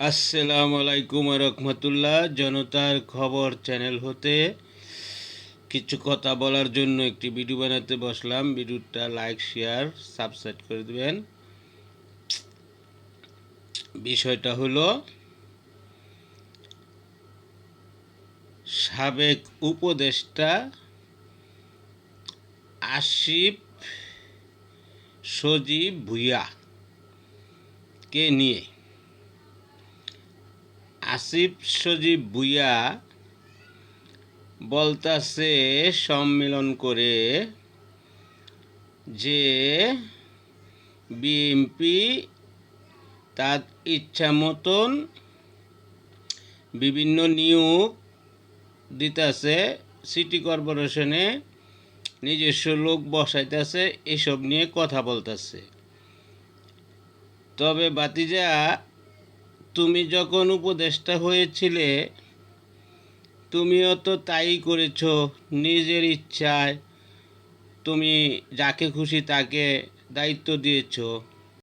আসসালামু আলাইকুম রহমতুল্লাহ। জনতার খবর চ্যানেল হতে কিছু কথা বলার জন্য একটি ভিডিও বানাতে বসলাম। ভিডিওটা লাইক শেয়ার সাবস্ক্রাইব করে দেবেন। বিষয়টা হলো সাবেক উপদেষ্টা আসিফ সজীব ভুঁইয়াকে নিয়ে। আসিফ সজীব ভুঁইয়া বলতাছে সম্মেলন করে যে বিএনপি তার ইচ্ছা মতন বিভিন্ন নিয়োগ দিতেছে, সিটি কর্পোরেশনে নিজস্ব লোক বসাইতেছে, এসব নিয়ে কথা বলতেছে। তবে বাতিজা, তুমি যখন উপদেষ্টা হয়েছিলে তুমিও তো তাই করেছ। নিজের ইচ্ছায় তুমি যাকে খুশি তাকে দায়িত্ব দিয়েছ।